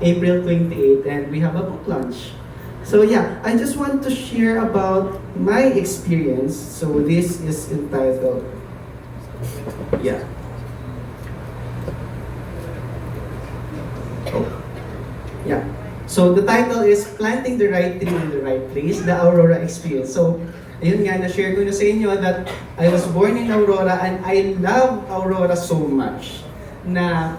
April 28th, and we have a book launch. So yeah, I just want to share about my experience. So this is entitled, yeah. Oh, yeah. So the title is Planting the Right Tree in the Right Place, the Aurora Experience. So, ayun nga, na-share ko na sa inyo that I was born in Aurora and I love Aurora so much na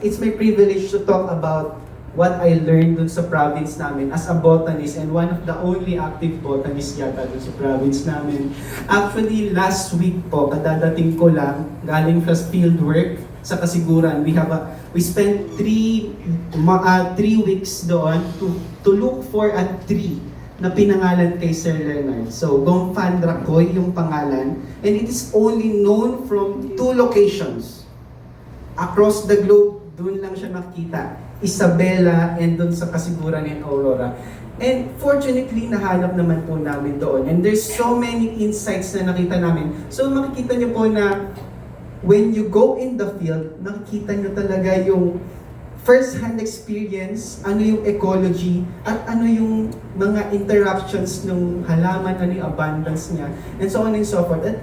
it's my privilege to talk about what I learned dun sa province namin as a botanist and one of the only active botanists yata dun sa province namin. Actually, last week po, kadadating ko lang, galing sa field work sa Kasiguran. We spent 3 weeks doon to look for a tree na pinangalan kay Sir Leonard. So, Gongfan Rakoy yung pangalan, and it is only known from 2 locations. Across the globe, doon lang siya nakita. Isabela and doon sa Kasiguran in Aurora. And fortunately, nahanap naman po namin doon. And there's so many insights na nakita namin. So makikita niyo po na when you go in the field, nakikita niyo talaga yung first-hand experience, ano yung ecology, at ano yung mga interactions ng halaman, ano yung abundance niya, and so on and so forth. And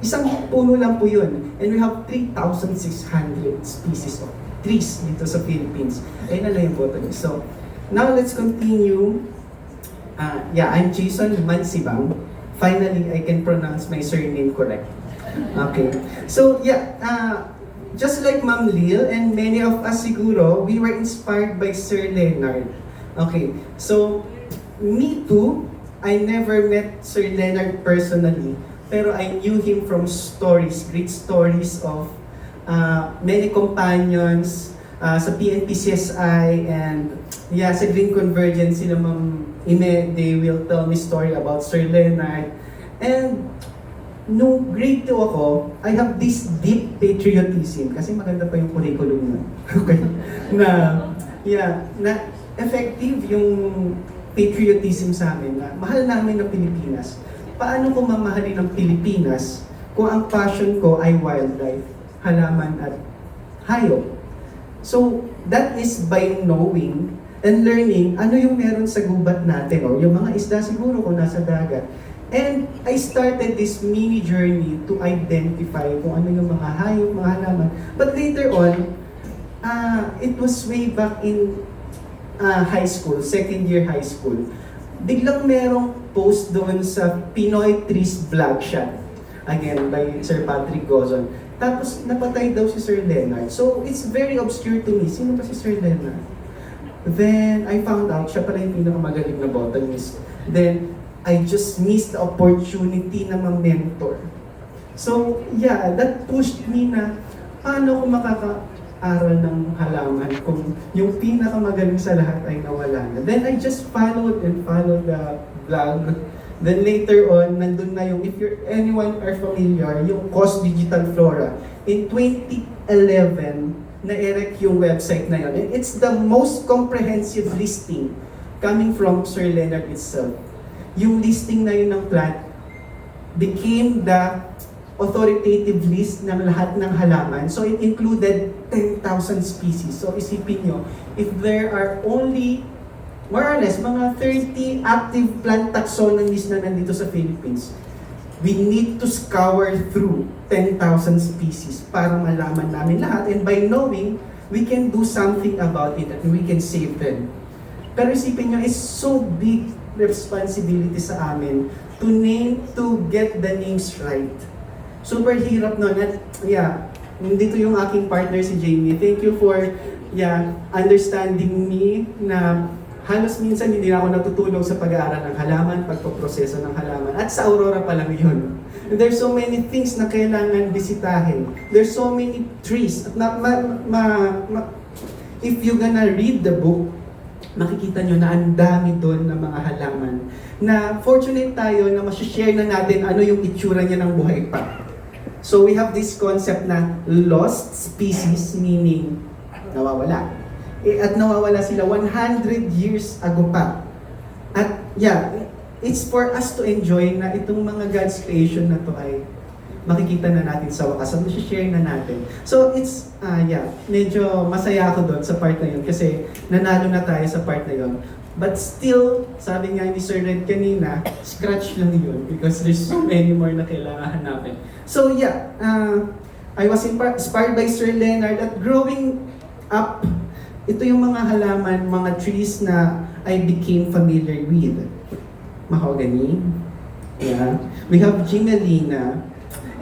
isang puno lang po yun. And we have 3,600 species of trees dito sa Philippines. Ayun na lang yung botanist. So, now let's continue. I'm Jason Mansibang. Finally, I can pronounce my surname correct. Okay. So, just like Ma'am Lil and many of us siguro, we were inspired by Sir Leonard. Okay. So, me too, I never met Sir Leonard personally, pero I knew him from stories, great stories of many companions sa PNP-CSI and sa Green Convergence, sila Ma'am Ime, they will tell me story about Sir Leonard. And nung grade 2 ako, I have this deep patriotism kasi maganda pa yung curriculum na. Okay? Na effective yung patriotism sa amin na mahal namin ng Pilipinas. Paano ko mamahalin ng Pilipinas kung ang passion ko ay wildlife, halaman at hayop? So, that is by knowing and learning ano yung meron sa gubat natin, o yung mga isda siguro kung nasa dagat. And I started this mini journey to identify kung ano yung mga hayop, mga halaman. But later on, it was way back in high school, second year high school. Biglang merong post doon sa Pinoy Trees Vlog Shot. Again, by Sir Patrick Gozon. Tapos, napatay daw si Sir Leonard. So, it's very obscure to me. Sino ba si Sir Leonard? Then, I found out, siya pala yung pinakamagaling na botanist. Then, I just missed the opportunity na ma-mentor. So, that pushed me na paano ko makaka-aral ng halaman kung yung pinakamagaling sa lahat ay nawala na. Then, I just followed the vlog. Then later on, nandun na yung, if anyone are familiar, yung COS Digital Flora. In 2011, na-erect yung website na yun. And it's the most comprehensive listing coming from Sir Leonard itself. Yung listing na yun ng plant became the authoritative list ng lahat ng halaman. So it included 10,000 species. So isipin nyo, if there are only more or less, mga 30 active plant taxonomies na nandito sa Philippines, we need to scour through 10,000 species para malaman namin lahat. And by knowing, we can do something about it and we can save them. Pero isipin nyo, it's so big responsibility sa amin to get the names right. Super hirap nun. At nandito yung aking partner si Jamie. Thank you for understanding me na halos minsan hindi na ako natutulog sa pag-aaral ng halaman, pagpoproseso ng halaman. At sa Aurora pa lang yun. There's so many things na kailangan bisitahin. There's so many trees. At if you're gonna read the book, makikita nyo na ang dami doon na mga halaman. Na fortunate tayo na masishare na natin ano yung itsura niya ng buhay pa. So we have this concept na lost species, meaning nawawala. At nawawala sila 100 years ago pa. At it's for us to enjoy na itong mga God's creation na to ay makikita na natin sa wakas. So, share na natin. So, it's, medyo masaya ako doon sa part na yun kasi nanalo na tayo sa part na yun. But still, sabi nga ni Sir Red kanina, scratch lang yun because there's so many more na kailangan hanapin. So I was inspired by Sir Leonard at growing up, ito yung mga halaman, mga trees na I became familiar with. Mahogany, we have Gimelina,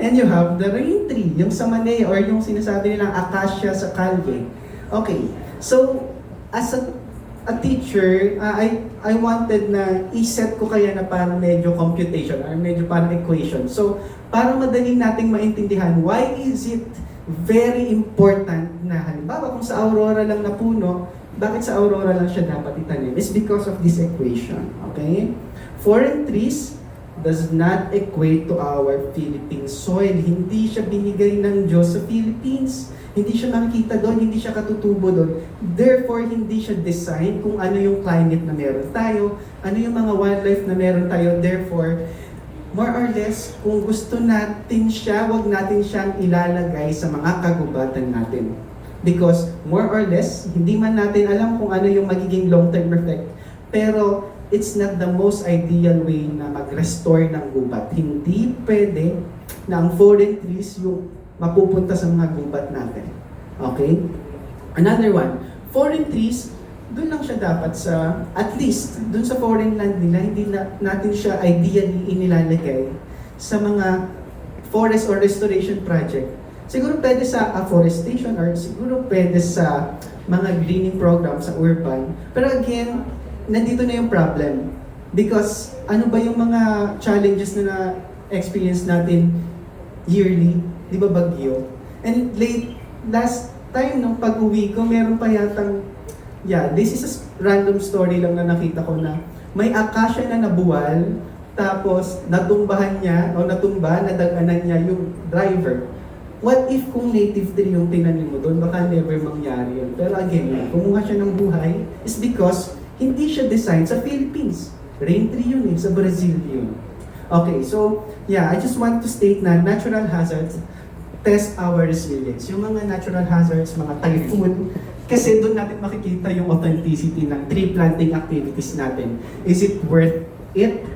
and you have the rain tree, yung samanay or yung sinasabi nilang acacia sa kalye. Okay, so as a teacher, I wanted na i-set ko kaya na parang medyo computation or medyo parang equation. So, para madali nating maintindihan, why is it very important na halimbawa kung sa Aurora lang na puno, bakit sa Aurora lang siya dapat itanim? It's because of this equation, okay? Foreign trees does not equate to our Philippine soil. Hindi siya binigay ng Diyos sa Philippines. Hindi siya makikita doon, hindi siya katutubo doon. Therefore, hindi siya design kung ano yung climate na meron tayo, ano yung mga wildlife na meron tayo. Therefore, more or less, kung gusto natin siya, wag natin siyang ilalagay sa mga kagubatan natin. Because more or less, hindi man natin alam kung ano yung magiging long-term effect. Pero, it's not the most ideal way na mag-restore ng gubat. Hindi pwede na ang foreign trees yung mapupunta sa mga gubat natin. Okay? Another one, foreign trees, doon lang siya dapat sa, at least, doon sa foreign land nila, hindi natin siya ideally inilalagay sa mga forest or restoration project. Siguro pwede sa afforestation or siguro pwede sa mga greening program sa urban. Pero again, nandito na yung problem. Because ano ba yung mga challenges na na-experience natin yearly? Di ba bagyo? And last time nung pag-uwi ko, meron pa yatang, this is a random story lang na nakita ko na may acacia na nabuwal, tapos natumbahan niya, o natumba, nadaganan niya yung driver. What if kung native tree yung tinanim mo doon, baka never mangyari yun. Pero again, kumuha siya ng buhay is because hindi siya designed sa Philippines. Rain tree yun sa Brazil yun. Okay, so I just want to state na natural hazards test our resilience. Yung mga natural hazards, mga typhoon, kasi doon natin makikita yung authenticity ng tree planting activities natin. Is it worth it?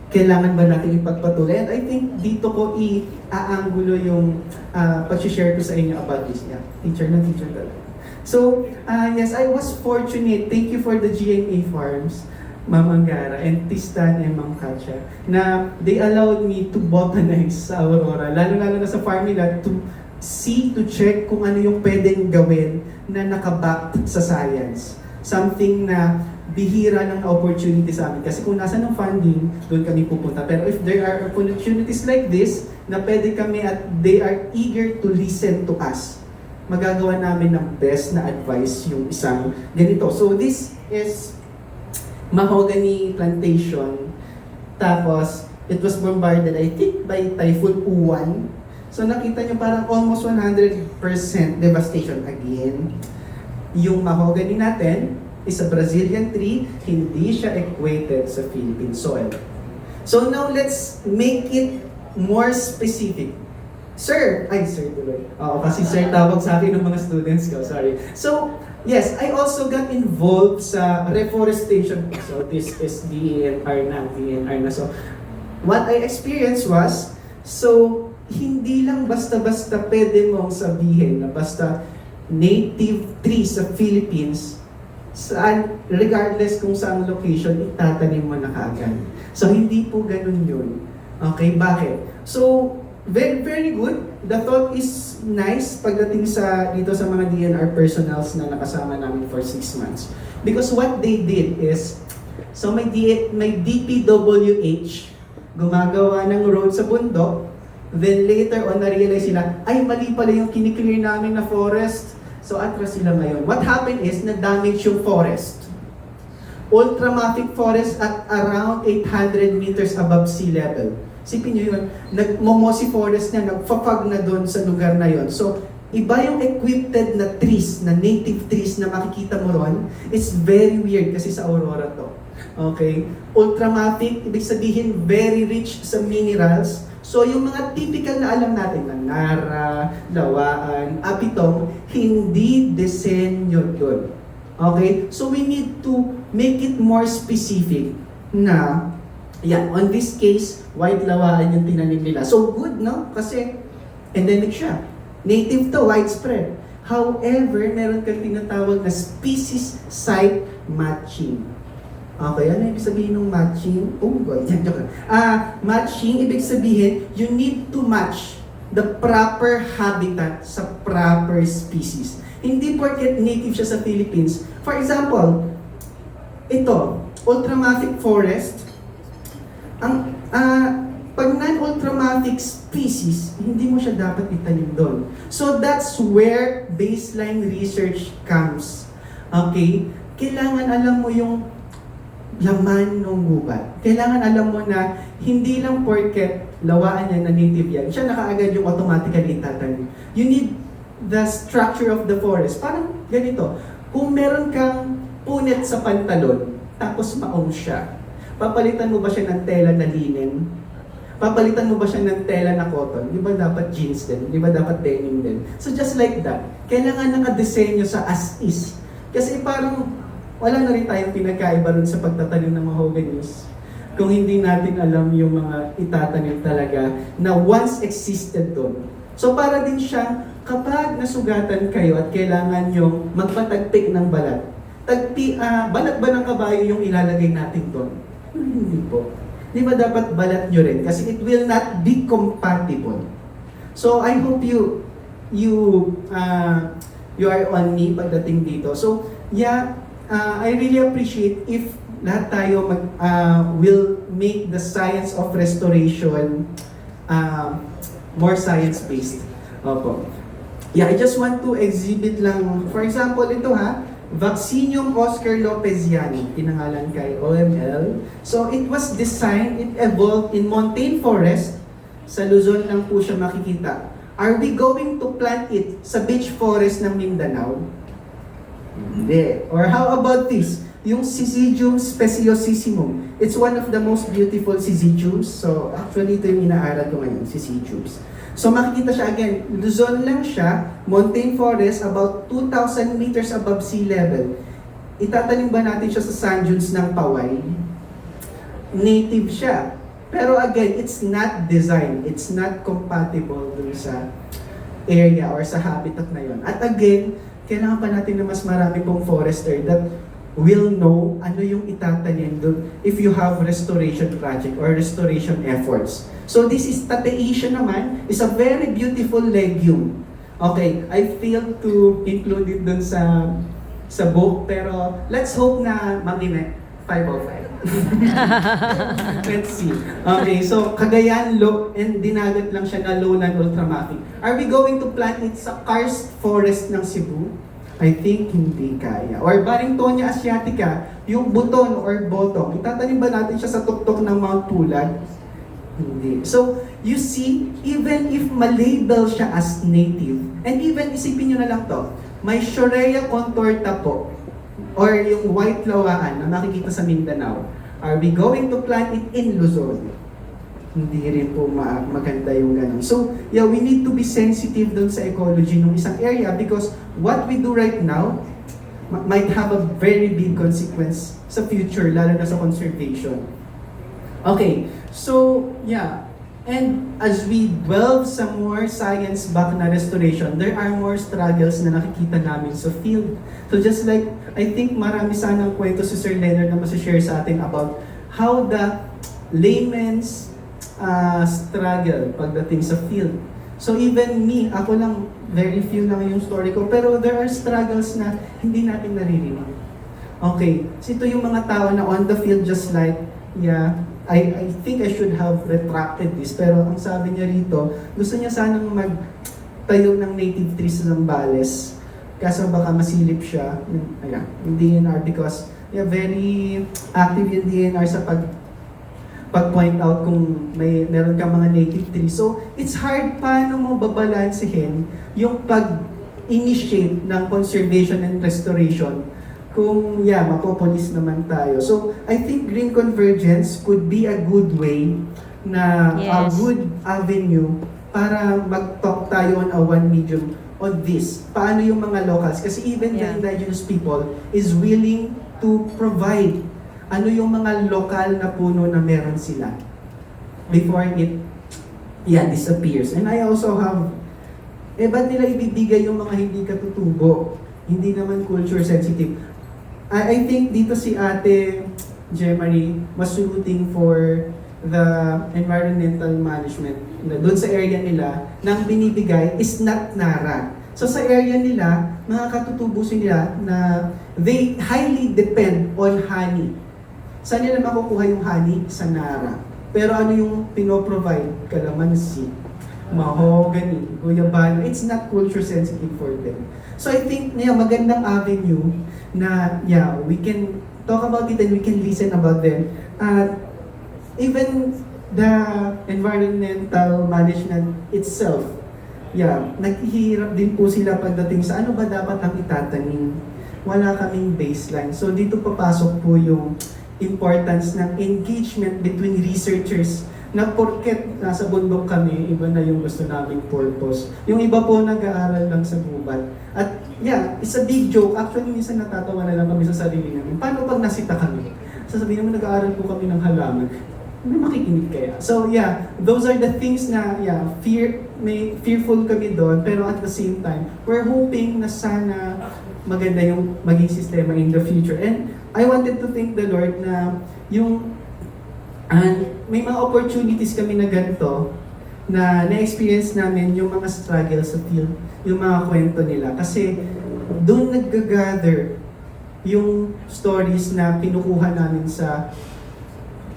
Kailangan ba natin ipagpatuloy? And I think dito ko i-aangulo yung pag-share ko sa inyo about this. Teacher talaga. So, yes, I was fortunate. Thank you for the GMA Farms, Ma'am Angara, and Tistan and Ma'am Katya, na they allowed me to botanize sa Aurora, lalo-lalo na sa farm nila, to check kung ano yung pwedeng gawin na nakabacked sa science. Something na bihira ng opportunity sa amin. Kasi kung nasa ng funding, doon kami pupunta. Pero if there are opportunities like this, na pwede kami at they are eager to listen to us, magagawa namin ng best na advice yung isang ganito. So this is mahogany plantation. Tapos, it was bombarded, I think, by Typhoon Uwan. So nakita nyo parang almost 100% devastation again. Yung mahogany natin is a Brazilian tree, hindi siya equated sa Philippine soil. So now let's make it more specific. Sir tuloy. Oo, kasi sir tawag sa akin ng mga students ko, sorry. So, yes, I also got involved sa reforestation. So, this is DENR na. So, what I experienced was, hindi lang basta-basta pwede mong sabihin na basta native tree sa Philippines, regardless kung saan location, itatanim mo na kaagad. So, hindi po ganun yun. Okay, bakit? So, very, very good. The thought is nice pagdating dito sa mga DNR personnels na nakasama namin for 6 months. Because what they did is, so may DPWH, gumagawa ng road sa bundok, then later on na-realize sila, ay mali pala yung kiniklear namin na forest, so atras sila ngayon. What happened is, na-damage yung forest. Ultramafic forest at around 800 meters above sea level. Sipin nyo yun, nagmomosi forest niya, nagfafag na doon sa lugar na yon. So, iba yung equipped na trees, na native trees na makikita mo ron. It's very weird kasi sa Aurora to. Okay? Ultramafic, ibig sabihin very rich sa minerals. So yung mga typical na alam natin na Nara, Lawaan, Apitong, hindi disenyo yun. Okay? So we need to make it more specific na, yeah, on this case, white Lawaan yung tinanim nila. So good, no? Kasi endemic siya. Native to, widespread. However, meron kang tinatawag na species site matching. Okay, ano ibig sabihin ng matching? Oh God, joke lang. Matching, ibig sabihin, you need to match the proper habitat sa proper species. Hindi porket native siya sa Philippines. For example, ito, ultramafic forest. Pag non-ultramafic species, hindi mo siya dapat itanim doon. So that's where baseline research comes. Okay? Kailangan alam mo yung laman ng gubat. Kailangan alam mo na hindi lang porket Lawaan yan na native yan, siya nakaagad yung automatically itatanim. You need the structure of the forest. Parang ganito, kung meron kang punit sa pantalon, tapos maong siya, papalitan mo ba siya ng tela na linen? Papalitan mo ba siya ng tela na cotton? Di ba dapat jeans din? Di ba dapat denim din? So just like that, kailangan nakadesenyo sa as is. Kasi parang wala na rin tayong pinagkaiba rin sa pagtatanim ng mahoganies kung hindi natin alam yung mga itatanim talaga na once existed doon. So para din siyang kapag nasugatan kayo at kailangan yung magpatagpik ng balat, balat ba ng kabayo yung ilalagay natin doon? Hindi po. Di ba dapat balat nyo rin? Kasi it will not be compatible. So I hope you are on me pagdating dito. So yeah, I really appreciate if lahat tayo will make the science of restoration more science-based. Opo. Yeah, I just want to exhibit lang, for example, ito Vaccinium Oscar Lopesiani, pinangalan kay OML. So it was designed, it evolved in montane forest. Sa Luzon lang po siya makikita. Are we going to plant it sa beach forest ng Mindanao? Hindi. Or how about this? Yung Syzygium speciosissimum. It's one of the most beautiful syzygiums. So actually ito yung inaaral ko ngayon, syzygiums. So makikita siya again, Luzon lang siya, montane forest, about 2,000 meters above sea level. Itatanim ba natin siya sa sand dunes ng Paway? Native siya. Pero again, it's not designed. It's not compatible dun sa area or sa habitat na yon. At again, kailangan pa natin na mas marami pong forester that will know ano yung itatanim doon if you have restoration project or restoration efforts. So this is Tateisha naman, is a very beautiful legume. Okay, I failed to include it doon sa book, pero let's hope na mag-ine 505. Let's see. Okay, so Cagayan low and dinagat lang siya na lowland ultramafic. Are we going to plant it sa karst forest ng Cebu? I think hindi kaya. Or Barringtonia asiatica, yung buton or botong, itatanim ba natin siya sa tuktok ng Mount Pulag? Hindi. So, you see, even if malabel siya as native, and even isipin nyo na lang to, may Shorea contorta po, or yung white lawaan na makikita sa Mindanao, are we going to plant it in Luzon? Hindi rin po maganda yung ganun. So, yeah, we need to be sensitive dun sa ecology ng isang area because what we do right now might have a very big consequence sa future, lalo na sa conservation. Okay, so, yeah. And as we delve sa more science-backed na restoration, there are more struggles na nakikita namin sa field. So just like, I think marami sanang kwento si Sir Leonard na masashare sa atin about how the layman's struggle pagdating sa field. So even me, ako lang, very few lang yung story ko, pero there are struggles na hindi natin naririnig. Okay, so ito yung mga tao na on the field just like, yeah, I think I should have retracted this, pero ang sabi niya rito, gusto niya sanang magtayo ng native trees sa Zambales, kaso baka masilip siya, ayan, yung DNR, because yeah, very active yung DNR sa pag-point out kung meron kang mga native trees. So, it's hard paano mo babalansehin yung pag-initiate ng conservation and restoration kung, yeah, mapopolis naman tayo. So, I think green convergence could be a good way na a Yes. good avenue para mag-talk tayo on a one medium on this. Paano yung mga locals? Kasi even the Yeah. indigenous people is willing to provide ano yung mga lokal na puno na meron sila before it disappears. And I also have, ba't nila ibibigay yung mga hindi katutubo? Hindi naman culture sensitive. I think dito si Ate Jemarie was rooting for the environmental management na doon sa area nila nang binibigay is not NARA. So sa area nila, mga katutubusin nila na they highly depend on honey. Saan nila makukuha yung honey? Sa NARA. Pero ano yung pinoprovide? Kalamansi, mahogany, guyabano. It's not culture sensitive for them. So I think magandang avenue na we can talk about it and we can listen about them. Even the environmental management itself, naghihirap din po sila pagdating sa ano ba dapat ang itatanim. Wala kaming baseline. So dito papasok po yung importance ng engagement between researchers na porket nasa bundok kami, iba na yung gusto naming purpose. Yung iba po nag-aaral lang sa gubat. At it's a big joke. Actually, minsan natatawa na lang kami sa sarili namin. Paano pag nasita kami? Sasabihin naman, nag-aaral po kami ng halaman. May makikinig kaya. So those are the things na fearful kami doon, pero at the same time, we're hoping na sana maganda yung maging sistema in the future. And I wanted to thank the Lord na may mga opportunities kami na ganito na na-experience namin yung mga struggles sa field, yung mga kwento nila. Kasi doon nag-gather yung stories na pinukuha namin sa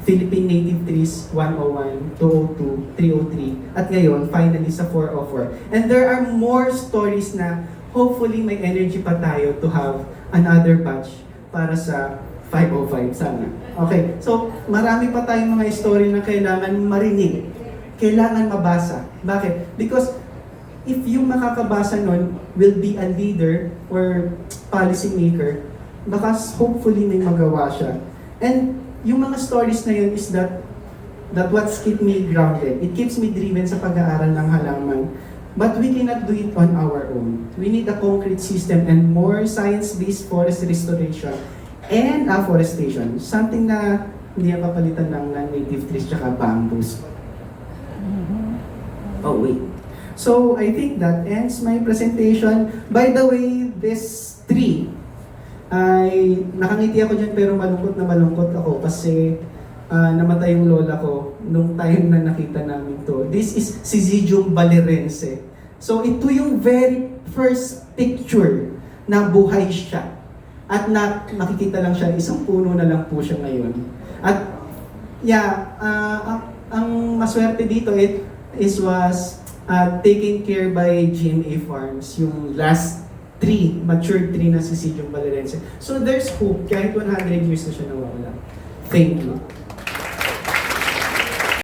Philippine Native Trees 101, 202, 303, at ngayon, finally sa 404. And there are more stories na hopefully may energy pa tayo to have another batch para sa 505 sana. Okay, so marami pa tayong mga story na kailangan marinig, kailangan mabasa. Bakit? Because if yung makakabasa nun will be a leader or policy maker, baka hopefully may magawa siya. And yung mga stories na yun is that what's keep me grounded. It keeps me driven sa pag-aaral ng halaman. But we cannot do it on our own. We need a concrete system and more science-based forest restoration and afforestation. Something na hindi papalitan ng native trees tsaka bamboos. Oh wait. So I think that ends my presentation. By the way, this tree, ay nakangiti ako dyan pero malungkot ako kasi namatay yung lola ko nung time na nakita namin to. This is Syzygium balirense. So ito yung very first picture na buhay siya. At nakikita lang siya, isang puno na lang po siya ngayon. At ang maswerte dito was taken care by GMA Farms, yung last mature tree na Syzygium balirense. So there's hope kahit 100 years na siya nawawala. Thank you.